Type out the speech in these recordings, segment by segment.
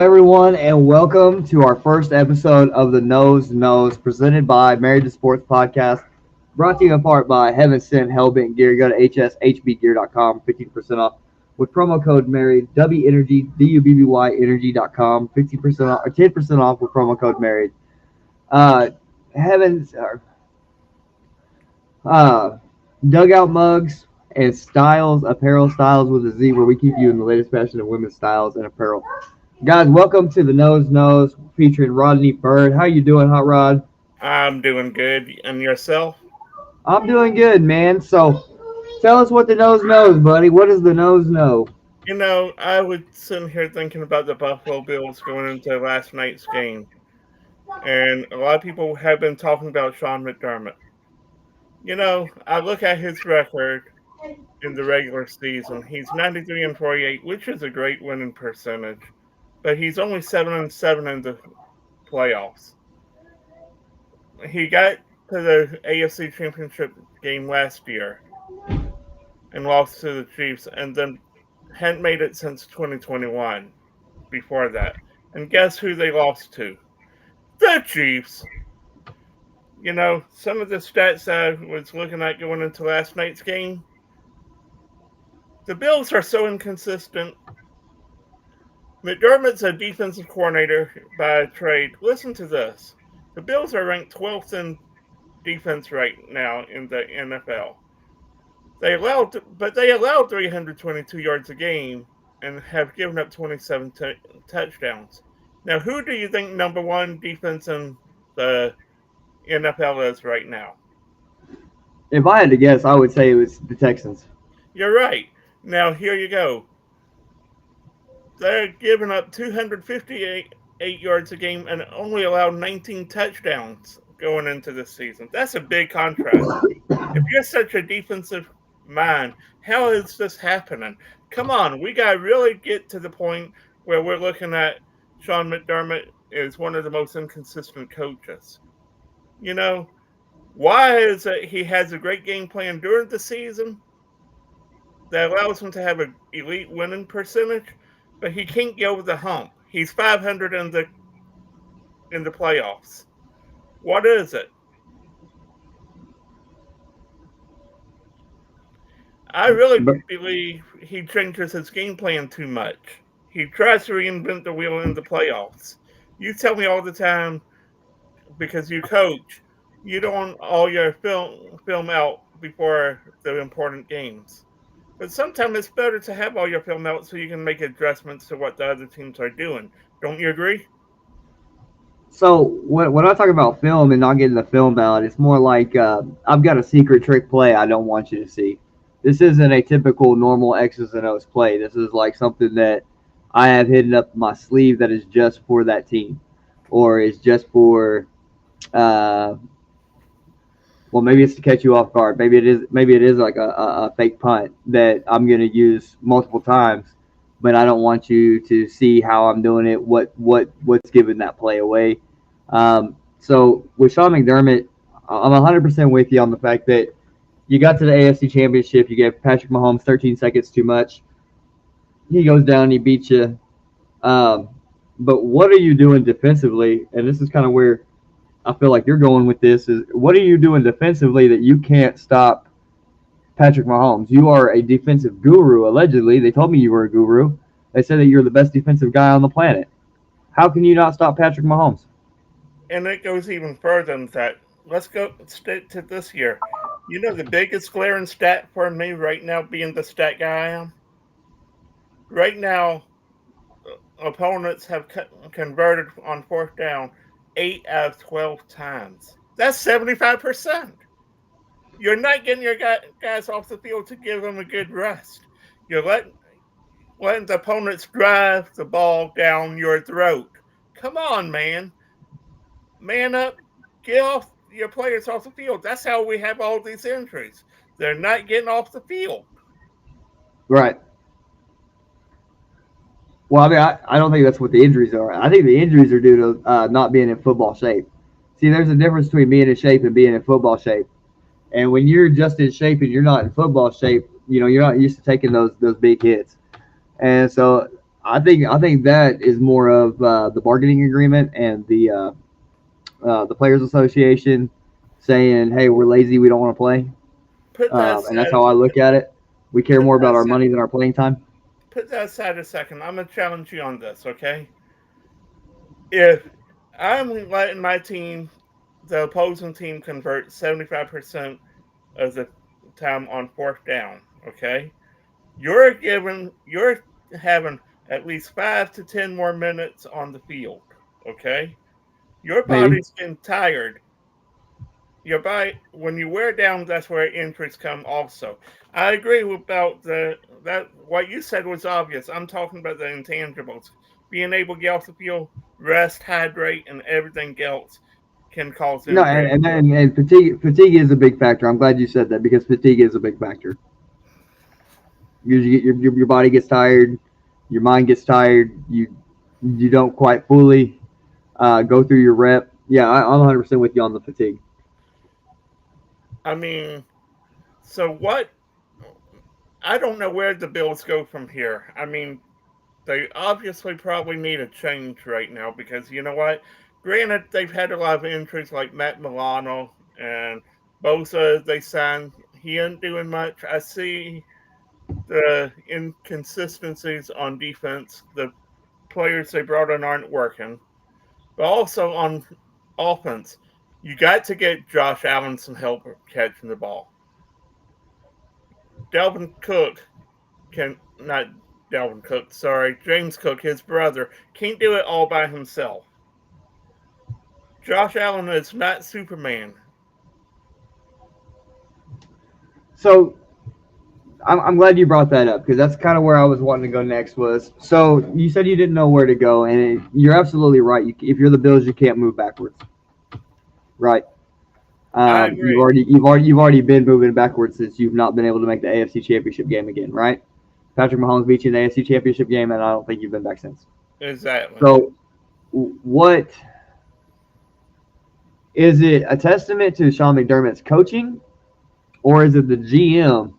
everyone, and welcome to our first episode of the Nose Knows, presented by Married to Sports Podcast, brought to you in part by Heaven Sent Hellbent Gear. Go to hshbgear.com, 15% off with promo code Married, W Energy, DUBBY Energy.com, 15% off, or 10% off with promo code Married. Uh, Heaven's, uh, Dugout Mugs and Styles, Apparel Styles with a Z, where we keep you in the latest fashion of women's styles and apparel. Guys, welcome to the Nose Knows featuring Rodney Bird. How you doing, Hot Rod? I'm doing good. And yourself? I'm doing good, man. So, tell us what the nose knows, buddy. What does the nose know? I was sitting here thinking about the Buffalo Bills going into last night's game. And a lot of people have been talking about Sean McDermott. I look at his record in the regular season. He's 93 and 48, which is a great winning percentage. But he's only 7 and 7 in the playoffs. He got to the AFC Championship game last year and lost to the Chiefs, and then hadn't made it since 2021 before that. And guess who they lost to? The Chiefs. Some of the stats I was looking at going into last night's game, the Bills are so inconsistent. McDermott's a defensive coordinator by trade. Listen to this. The Bills are ranked 12th in defense right now in the NFL. They allowed 322 yards a game and have given up 27 touchdowns. Now, who do you think number one defense in the NFL is right now? If I had to guess, I would say it was the Texans. You're right. Now, here you go. They're giving up 258 yards a game and only allowed 19 touchdowns going into this season. That's a big contrast. If you're such a defensive mind, how is this happening? Come on, we got to really get to the point where we're looking at Sean McDermott is one of the most inconsistent coaches. You know, why is it he has a great game plan during the season that allows him to have an elite winning percentage, but he can't get over the hump. He's 500 in the playoffs. What is it? I really But believe he changes his game plan too much. He tries to reinvent the wheel in the playoffs. You tell me all the time because you coach, you don't want all your film out before the important games. But sometimes it's better to have all your film out so you can make adjustments to what the other teams are doing. Don't you agree? so when I talk about film and not getting the film out, it's more like I've got a secret trick play I don't want you to see. This isn't a typical normal X's and O's play. This is like something that I have hidden up my sleeve that is just for that team, or is just for uh, well, maybe it's to catch you off guard. Maybe it is like a fake punt that I'm gonna use multiple times, but I don't want you to see how I'm doing it. What's giving that play away? So with Sean McDermott, I'm 100% with you on the fact that you got to the AFC Championship. You gave Patrick Mahomes 13 seconds too much. He goes down. He beats you. Um, but what are you doing defensively? And this is kind of where I feel like you're going with this is what are you doing defensively that you can't stop Patrick Mahomes? You are a defensive guru, allegedly. They told me you were a guru. They said that you're the best defensive guy on the planet. How can you not stop Patrick Mahomes? And it goes even further than that. Let's go straight to this year. You know the biggest glaring stat for me right now, being the stat guy I am? Right now, opponents have converted on fourth down 8 out of 12 times. That's 75%. You're not getting your guys off the field to give them a good rest. You're letting the opponents drive the ball down your throat. Come on, man. Man up. Get off your players off the field. That's how we have all these injuries. They're not getting off the field. Right. Well, I mean, I don't think that's what the injuries are. I think the injuries are due to not being in football shape. See, there's a difference between being in shape and being in football shape. And when you're just in shape and you're not in football shape, you're not used to taking those big hits. And so I think that is more of the bargaining agreement and the players association saying, "Hey, we're lazy. We don't want to play," Put that and that's aside. how I look at it. We care Put more that about our aside. money than our playing time. Put that aside a second. I'm gonna challenge you on this, okay? If I'm letting my team, the opposing team, convert 75% of the time on fourth down, okay? You're having at least 5 to 10 more minutes on the field, okay? Your Maybe. body's getting tired. Your body, when you wear down, that's where injuries come. Also, I agree about the that what you said was obvious. I'm talking about the intangibles. Being able to get off the field, rest, hydrate, and everything else can cause No, injury. and fatigue is a big factor. I'm glad you said that because fatigue is a big factor. Your body gets tired, your mind gets tired. You don't quite fully go through your rep. Yeah, I'm 100% with you on the fatigue. I mean, so what? I don't know where the Bills go from here. I mean, they obviously probably need a change right now because you know what? Granted, they've had a lot of injuries like Matt Milano and Bosa. They signed. He ain't doing much. I see the inconsistencies on defense. The players they brought in aren't working. But also on offense, you got to get Josh Allen some help catching the ball. Delvin Cook can not Delvin Cook, sorry, James Cook, his brother, can't do it all by himself. Josh Allen is not Superman. So I'm glad you brought that up because that's kind of where I was wanting to go next. Was so you said you didn't know where to go, and you're absolutely right. If you're the Bills, you can't move backwards, right? I You've agree. already been moving backwards since you've not been able to make the AFC Championship game again, right? Patrick Mahomes beat you in the AFC Championship game, and I don't think you've been back since. Exactly. So, what is it a testament to Sean McDermott's coaching, or is it the GM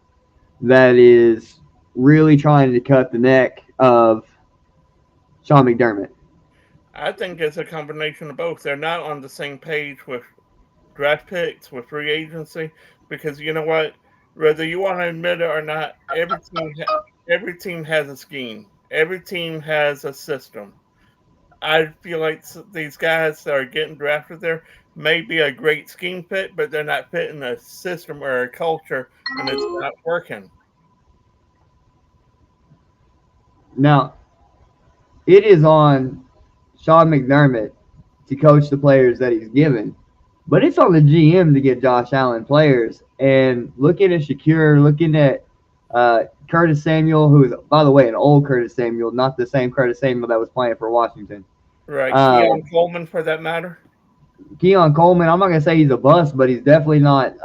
that is really trying to cut the neck of Sean McDermott? I think it's a combination of both. They're not on the same page with draft picks, with free agency, because you know what? Whether you want to admit it or not, every team has a scheme. Every team has a system. I feel like these guys that are getting drafted there may be a great scheme fit, but they're not fitting a system or a culture, and it's not working. Now, it is on Sean McDermott to coach the players that he's given, but it's on the GM to get Josh Allen players. And looking at Shakir, looking at Curtis Samuel, who is, by the way, an old Curtis Samuel, not the same Curtis Samuel that was playing for Washington. Right. Uh, Keon Coleman, for that matter. Keon Coleman, I'm not going to say he's a bust, but he's definitely not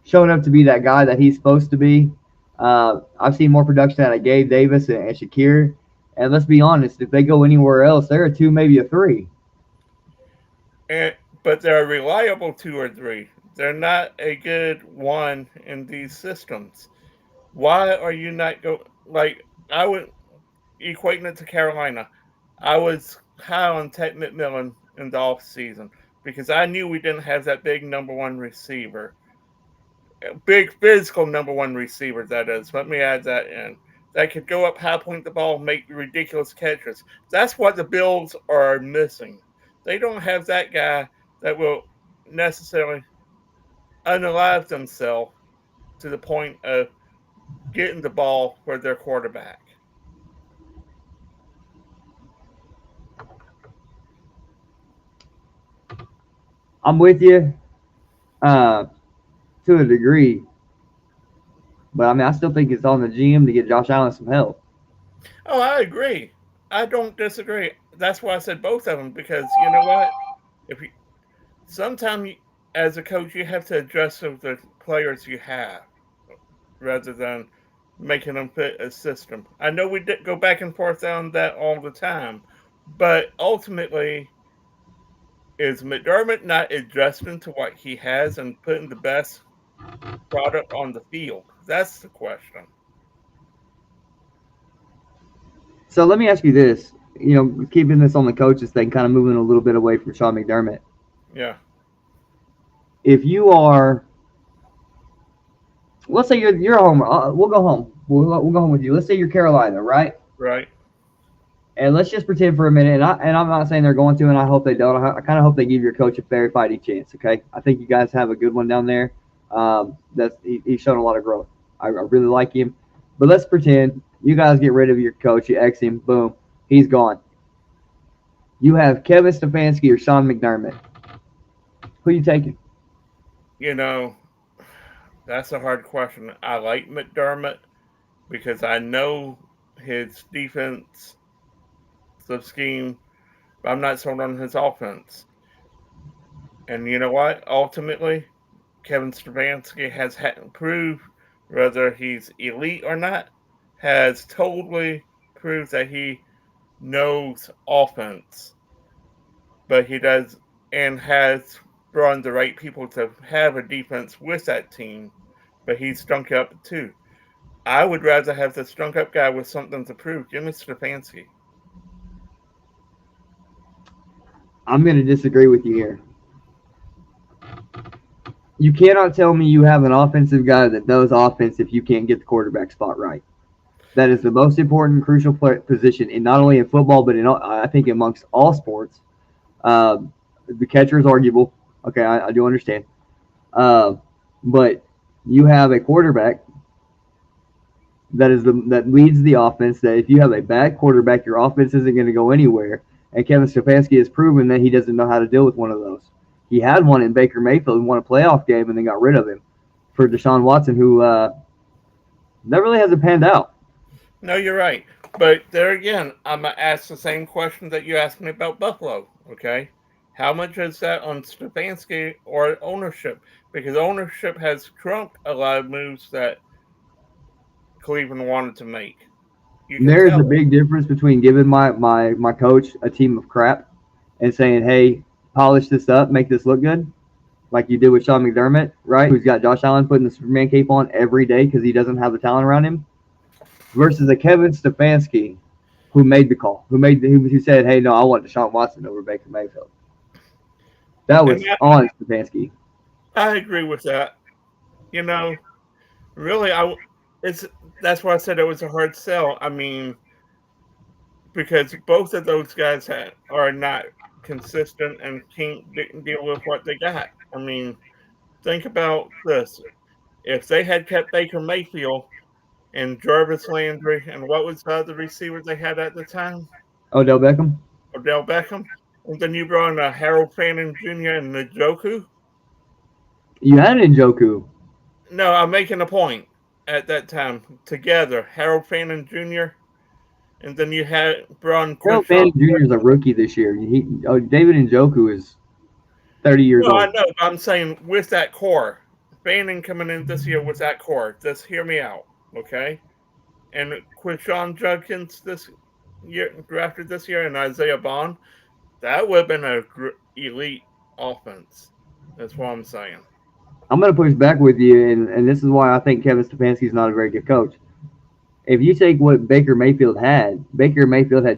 showing up to be that guy that he's supposed to be. I've seen more production out of Gabe Davis and Shakir. And let's be honest, if they go anywhere else, they're a two, maybe a three. And, but they're a reliable two or three. They're not a good one in these systems. Why are you not go like I would equating it to Carolina? I was high on Ted McMillan in the off season because I knew we didn't have that big number one receiver, big physical number one receiver. That is. Let me add that in. That could go up, high point the ball, make ridiculous catches. That's what the Bills are missing. They don't have that guy that will necessarily unalive themselves to the point of getting the ball for their quarterback. I'm with you uh, to a degree, but I mean, I still think it's on the GM to get Josh Allen some help. Oh, I agree. I don't disagree. That's why I said both of them because you know what? If you sometimes as a coach you have to adjust to the players you have rather than making them fit a system. I know we did go back and forth on that all the time, but ultimately, is McDermott not adjusting to what he has and putting the best product on the field? That's the question. So let me ask you this. Keeping this on the coaches thing, kind of moving a little bit away from Sean McDermott. Yeah. If you are, let's say you're home. We'll go home. We'll go home with you. Let's say you're Carolina, right? Right. And let's just pretend for a minute. And I'm not saying they're going to, and I hope they don't. I kind of hope they give your coach a fair fighting chance. Okay, I think you guys have a good one down there. He's shown a lot of growth. I really like him. But let's pretend you guys get rid of your coach. You X him. Boom, he's gone. You have Kevin Stefanski or Sean McDermott. Who you taking? You know, that's a hard question. I like McDermott because I know his defense scheme, but I'm not sold on his offense. And you know what? Ultimately, Kevin Stefanski has proved, whether he's elite or not, has totally proved that he knows offense, but he does and has brought in the right people to have a defense with that team, but he's stunk up too. I would rather have the stunk up guy with something to prove. Give me Stefanski. I'm going to disagree with you here. You cannot tell me you have an offensive guy that knows offense if you can't get the quarterback spot right. That is the most important, crucial position in not only in football, but I think amongst all sports. The catcher is arguable. Okay, I do understand. But you have a quarterback that leads the offense. That if you have a bad quarterback, your offense isn't going to go anywhere. And Kevin Stefanski has proven that he doesn't know how to deal with one of those. He had one in Baker Mayfield and won a playoff game, and then got rid of him for Deshaun Watson, who that really hasn't panned out. No, you're right. But there again, I'm going to ask the same question that you asked me about Buffalo, okay? How much is that on Stefanski or ownership? Because ownership has trumped a lot of moves that Cleveland wanted to make. There is a big difference between giving my coach a team of crap and saying, hey, polish this up, make this look good, like you did with Sean McDermott, right? Who's got Josh Allen putting the Superman cape on every day because he doesn't have the talent around him, versus a Kevin Stefanski who made the call, who said, hey, no, I want Deshaun Watson over Baker Mayfield. That was on Stefanski. I agree with that. You know, really, that's why I said it was a hard sell. I mean, because both of those guys are not consistent and can't deal with what they got. I mean, think about this: if they had kept Baker Mayfield and Jarvis Landry, and what was the other receiver they had at the time? Odell Beckham. Odell Beckham. And then you brought in Harold Fannin Jr. and Njoku. You had Njoku. No, I'm making a point. At that time, together, Harold Fannin Jr. and then you had Braun. Harold Fannin Jr. is a rookie this year. David Njoku is 30 years old. I know. But I'm saying with that core, Fannin coming in this year with that core. Just hear me out, okay? And Quinshon Judkins this year drafted this year, and Isaiah Bond, that would have been a elite offense. That's what I'm saying. I'm going to push back with you, and this is why I think Kevin Stefanski is not a very good coach. If you take what Baker Mayfield had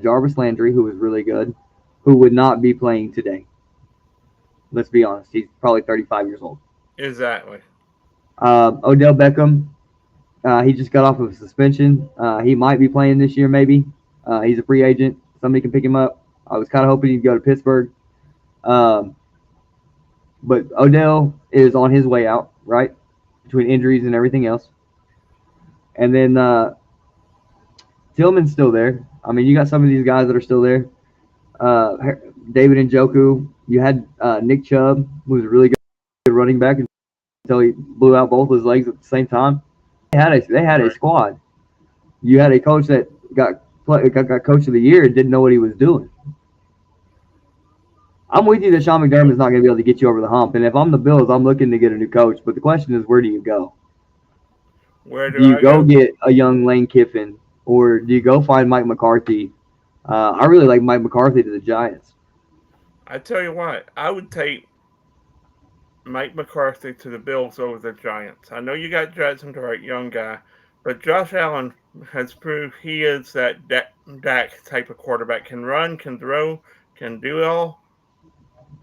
Jarvis Landry, who was really good, who would not be playing today. Let's be honest. He's probably 35 years old. Exactly. Odell Beckham, he just got off of a suspension. He might be playing this year, maybe. He's a free agent. Somebody can pick him up. I was kind of hoping he'd go to Pittsburgh. But Odell is on his way out, right? Between injuries and everything else. And then Tillman's still there. I mean, you got some of these guys that are still there. David Njoku. You had Nick Chubb, who was a really good running back until he blew out both his legs at the same time. They had a squad. You had a coach that got coach of the year and didn't know what he was doing. I'm with you that Sean McDermott is not going to be able to get you over the hump. And if I'm the Bills, I'm looking to get a new coach. But the question is, where do you go? Do you go get a young Lane Kiffin, or do you go find Mike McCarthy? I really like Mike McCarthy to the Giants. I tell you what, I would take Mike McCarthy to the Bills over the Giants. I know you got Judson, the right young guy, But Josh Allen has proved he is that Dak type of quarterback. Can run, can throw, can do it all.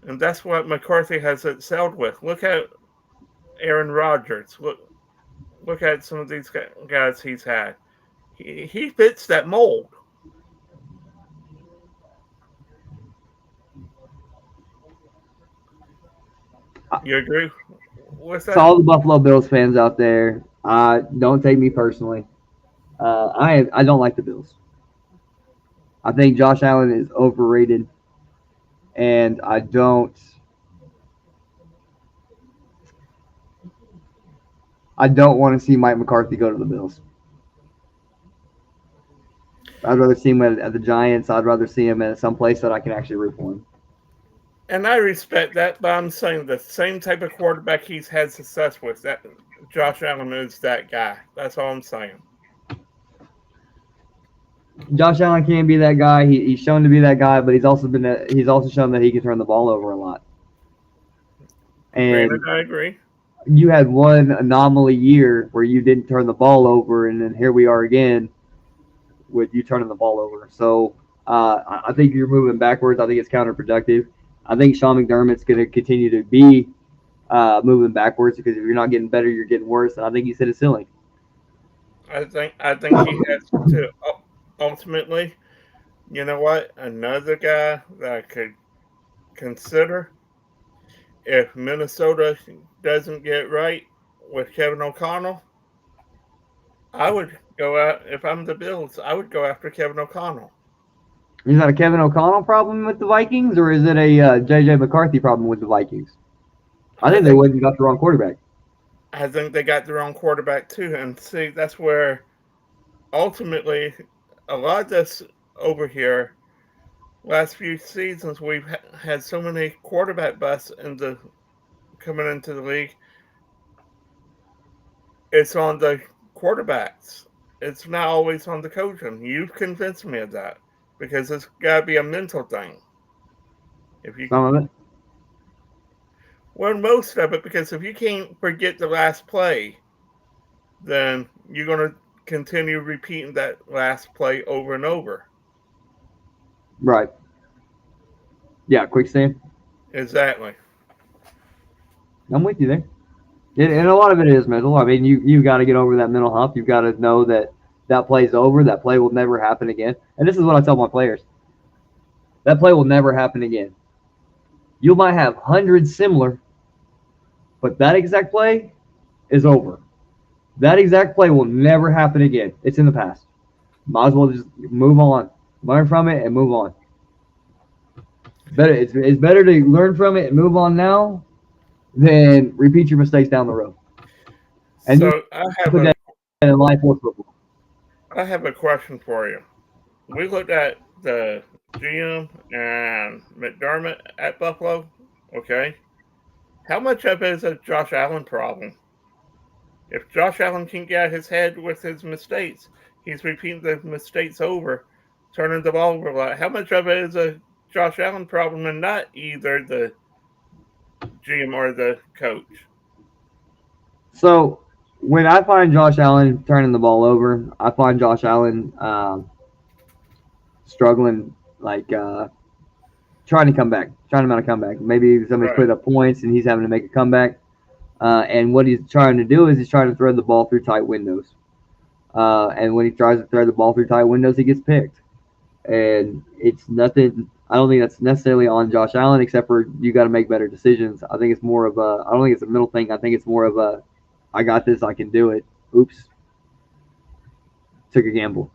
And that's what McCarthy has excelled with. Look at Aaron Rodgers. Look at some of these guys he's had. He fits that mold. You agree with To that? all the Buffalo Bills fans out there, don't take me personally. I don't like the Bills. I think Josh Allen is overrated, and I don't want to see Mike McCarthy go to the Bills. I'd rather see him at the Giants. I'd rather see him at some place that I can actually root for him. And I respect that, but I'm saying the same type of quarterback he's had success with. That Josh Allen is that guy. That's all I'm saying. Josh Allen can be that guy. He's shown to be that guy, but he's also shown that he can turn the ball over a lot. And Granted, I agree. you had one anomaly year where you didn't turn the ball over, and then here we are again with you turning the ball over. So I think you're moving backwards. I think it's counterproductive. I think Sean McDermott's going to continue to be moving backwards because if you're not getting better, you're getting worse. And I think he's hit a ceiling. I think he has to ultimately. You know what? Another guy that I could consider if Minnesota doesn't get right with Kevin O'Connell. I would go out if I'm the Bills. I would go after Kevin O'Connell. Is that a Kevin O'Connell problem with the Vikings, or is it a J.J. McCarthy problem with the Vikings? I think they went and got the wrong quarterback. I think they got the wrong quarterback too, and see that's where ultimately a lot of this over here last few seasons we've had so many quarterback busts coming into the league. It's on the quarterbacks. It's not always on the coaching. You've convinced me of that because it's got to be a mental thing. If you Some of it. well, most of it, because if you can't forget the last play, then you're going to continue repeating that last play over and over. Right. Yeah, quicksand. Exactly. I'm with you there. And a lot of it is mental. I mean, you got to get over that mental hump. You've got to know that that play's over. That play will never happen again. And this is what I tell my players. That play will never happen again. You might have hundreds similar, but that exact play is over. That exact play will never happen again. It's in the past. Might as well just move on, learn from it, and move on. It's better to learn from it and move on now than repeat your mistakes down the road. And you So put that in life or football. I have a question for you. We looked at the GM and McDermott at Buffalo. Okay, how much of it is a Josh Allen problem? If Josh Allen can't get out his head with his mistakes, he's repeating the mistakes over, turning the ball over a lot. How much of it is a Josh Allen problem and not either the GM or the coach? So when I find Josh Allen turning the ball over, I find Josh Allen struggling, like trying to come back, trying to mount a comeback. Maybe somebody's Right. put up points and he's having to make a comeback. And what he's trying to do is he's trying to thread the ball through tight windows. And when he tries to thread the ball through tight windows, he gets picked. And it's nothing. I don't think that's necessarily on Josh Allen, except for you got to make better decisions. I think it's more of a. I don't think it's a middle thing. I think it's more of a. I got this. I can do it. Oops. Took a gamble.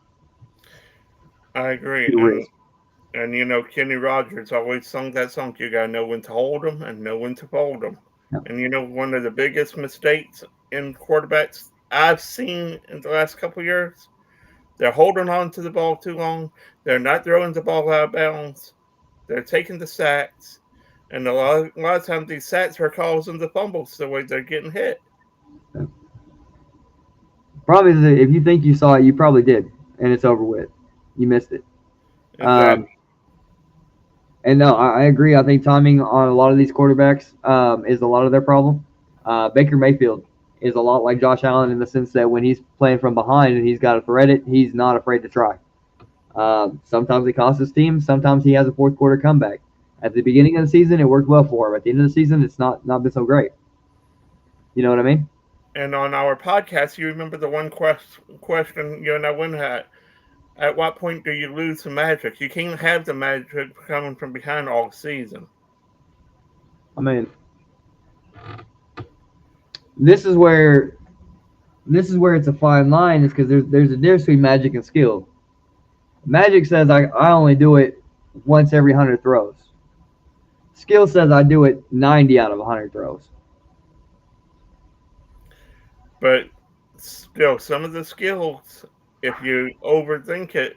I agree. Too risk. And you know, Kenny Rogers always sung that song. You gotta know when to hold them and know when to fold them. Yeah. And you know, one of the biggest mistakes in quarterbacks I've seen in the last couple of years, they're holding on to the ball too long. They're not throwing the ball out of bounds. They're taking the sacks, and a lot of times these sacks are causing the fumbles the way they're getting hit. Yeah. Probably if you think you saw it, you probably did, and it's over with. You missed it. Exactly. And no, I agree. I think timing on a lot of these quarterbacks is a lot of their problem. Baker Mayfield is a lot like Josh Allen in the sense that when he's playing from behind and he's got to thread it, he's not afraid to try. Sometimes it costs his team. Sometimes he has a fourth quarter comeback. At the beginning of the season, it worked well for him. At the end of the season, it's not been so great. You know what I mean? And on our podcast, you remember the one question you and I went at what point do you lose the magic? You can't have the magic coming from behind all season. I mean, this is where it's a fine line, is because there's a difference between magic and skill. Magic says I only do it once every 100 throws. Skill says I do it 90 out of 100 throws. But still, some of the skills, if you overthink it,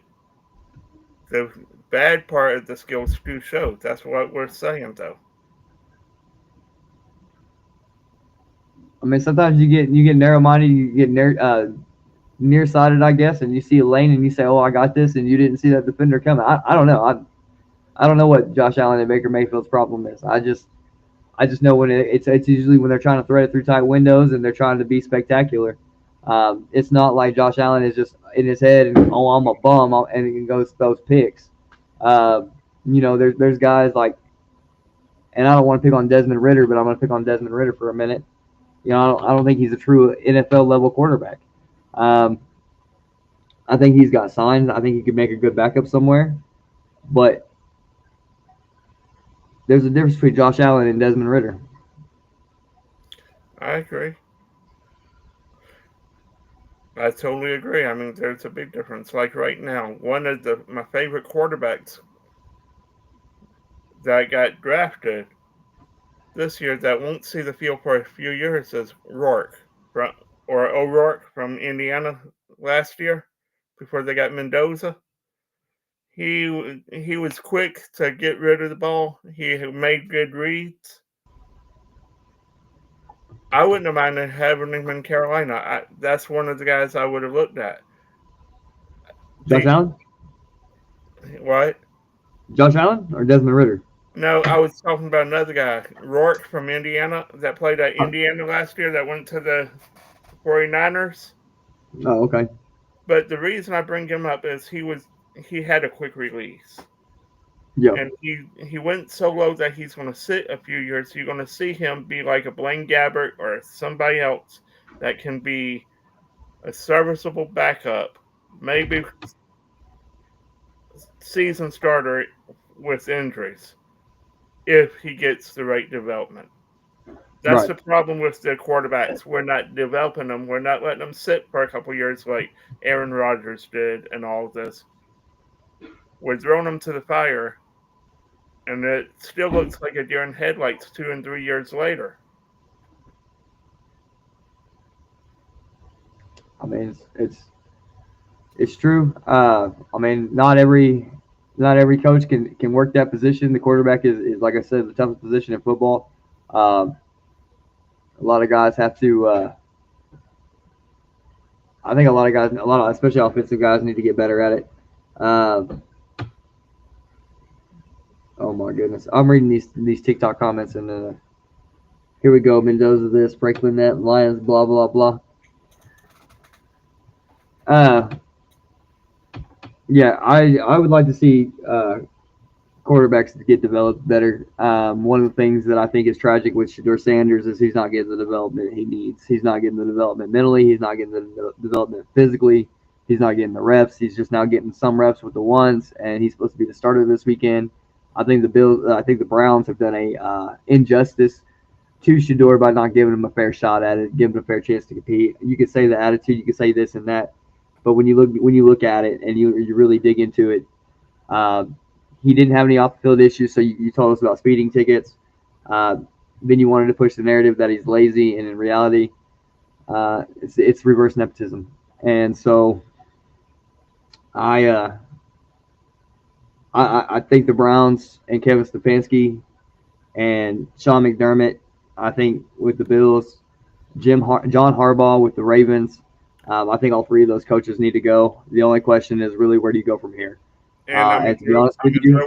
the bad part of the skills do show. That's what we're saying, though. I mean, sometimes you get narrow-minded, you get nearsighted, I guess, and you see a lane and you say, "Oh, I got this," and you didn't see that defender coming. I don't know. I don't know what Josh Allen and Baker Mayfield's problem is. I just know when it's usually when they're trying to thread it through tight windows and they're trying to be spectacular. It's not like Josh Allen is just in his head and, "Oh, I'm a bum," and he goes those picks. There's guys like, and I don't want to pick on Desmond Ridder, but I'm going to pick on Desmond Ridder for a minute. I don't think he's a true NFL level quarterback. I think he's got signs. I think he could make a good backup somewhere, but there's a difference between Josh Allen and Desmond Ridder. I agree. I totally agree. I mean, there's a big difference. Like right now, one of my favorite quarterbacks that got drafted this year that won't see the field for a few years is O'Rourke from Indiana last year before they got Mendoza. He was quick to get rid of the ball. He made good reads. I wouldn't have minded having him in Carolina. That's one of the guys I would have looked at. Josh Allen? What? Josh Allen or Desmond Ridder? No, I was talking about another guy, Rourke from Indiana, that played at Indiana last year that went to the 49ers. Oh, okay. But the reason I bring him up is he had a quick release. Yeah. And he went so low that he's going to sit a few years. You're going to see him be like a Blaine Gabbert or somebody else that can be a serviceable backup, maybe season starter with injuries, if he gets the right development. That's Right. the problem with the quarterbacks. We're not developing them. We're not letting them sit for a couple years like Aaron Rodgers did and all of this. We're throwing them to the fire, and it still looks like a deer in headlights 2 and 3 years later. I mean, it's true. I mean, not every coach can work that position. The quarterback is like I said, the toughest position in football. A lot of guys have to. I think a lot of especially offensive guys, need to get better at it. Oh my goodness, I'm reading these TikTok comments, and here we go. Mendoza this, Franklin that, Lions, blah blah blah. Yeah, I would like to see quarterbacks get developed better. One of the things that I think is tragic with Shedeur Sanders is he's not getting the development he needs. He's not getting the development mentally. He's not getting the development physically. He's not getting the reps. He's just now getting some reps with the ones, and he's supposed to be the starter this weekend. I think the Browns have done a injustice to Shedeur by not giving him a fair shot at it, giving him a fair chance to compete. You could say the attitude, you could say this and that, but when you look at it and you really dig into it, he didn't have any off-field issues. So you told us about speeding tickets. Then you wanted to push the narrative that he's lazy, and in reality, it's reverse nepotism. And so I think the Browns and Kevin Stefanski and Sean McDermott, I think with the Bills, John Harbaugh with the Ravens, I think all three of those coaches need to go. The only question is really, where do you go from here? And to be honest with you,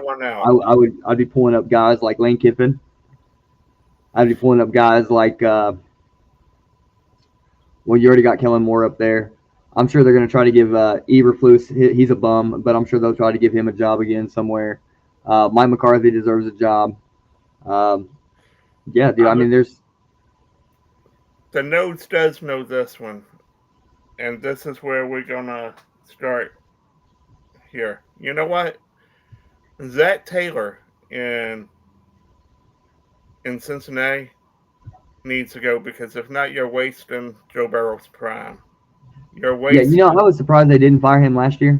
I'd be pulling up guys like Lane Kiffin. I'd be pulling up guys like Well, you already got Kellen Moore up there. I'm sure they're going to try to give Eberflus. He's a bum, but I'm sure they'll try to give him a job again somewhere. Mike McCarthy deserves a job. Um, yeah, dude. I mean, there's The Nodes does know this one, and this is where we're gonna start here. You know what? Zach Taylor in Cincinnati needs to go because if not, you're wasting Joe Burrow's prime. You're yeah. You wasting. know, I was surprised they didn't fire him last year.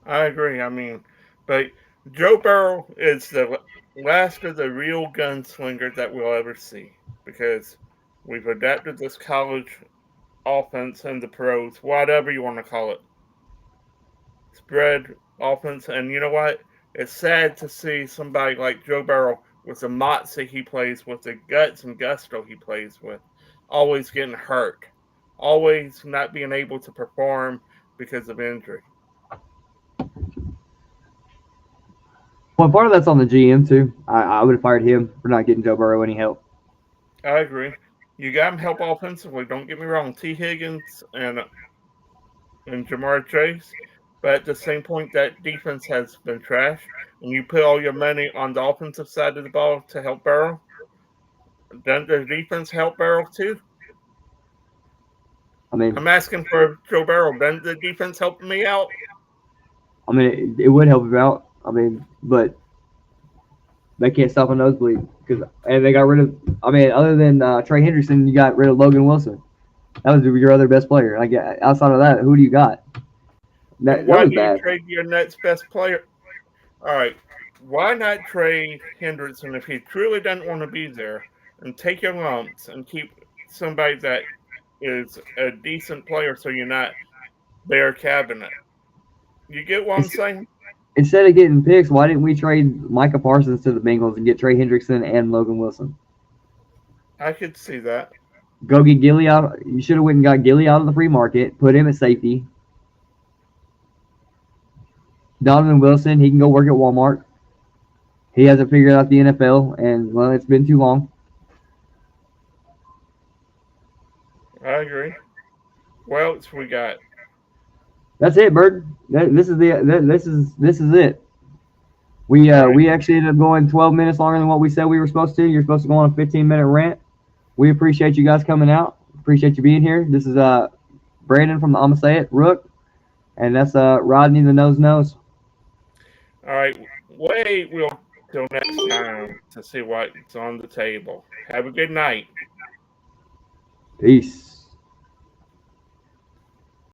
I agree. I mean, but Joe Burrow is the last of the real gunslingers that we'll ever see because we've adapted this college offense and the pros, whatever you want to call it, spread offense. And you know what? It's sad to see somebody like Joe Burrow with the moxie he plays with, the guts and gusto he plays with, always getting hurt, always not being able to perform because of injury. Well, part of that's on the GM too. I would have fired him for not getting Joe Burrow any help. I agree. You got him help offensively. Don't get me wrong, T. Higgins and Jamar Chase. But at the same point, that defense has been trash, and you put all your money on the offensive side of the ball to help Burrow. Doesn't the defense help Burrow too? I mean, I'm asking for Joe Burrow. Doesn't the defense help me out? it would help him out. I mean, but they can't stop a nosebleed and they got rid of. I mean, other than Trey Hendrickson, you got rid of Logan Wilson. That was your other best player. Like outside of that, who do you got? And That why was do you bad. trade your next best player? All right, why not trade Hendrickson if he truly doesn't want to be there and take your lumps and keep somebody that is a decent player so you're not bare cabinet? You get what I'm saying? Instead of getting picks, why didn't we trade Micah Parsons to the Bengals and get Trey Hendrickson and Logan Wilson? I could see that. Go get Gilly out. You should have went and got Gilly out of the free market, put him at safety. Donovan Wilson, he can go work at Walmart. He hasn't figured out the NFL, and well, it's been too long. I agree. What else we got? That's it, Bird. This is it. We actually ended up going 12 minutes longer than what we said we were supposed to. You're supposed to go on a 15-minute rant. We appreciate you guys coming out. Appreciate you being here. This is Brandon from the I'ma Say It Rook, and that's Rodney the Nose. All right, wait. We'll till next time to see what's on the table. Have a good night. Peace.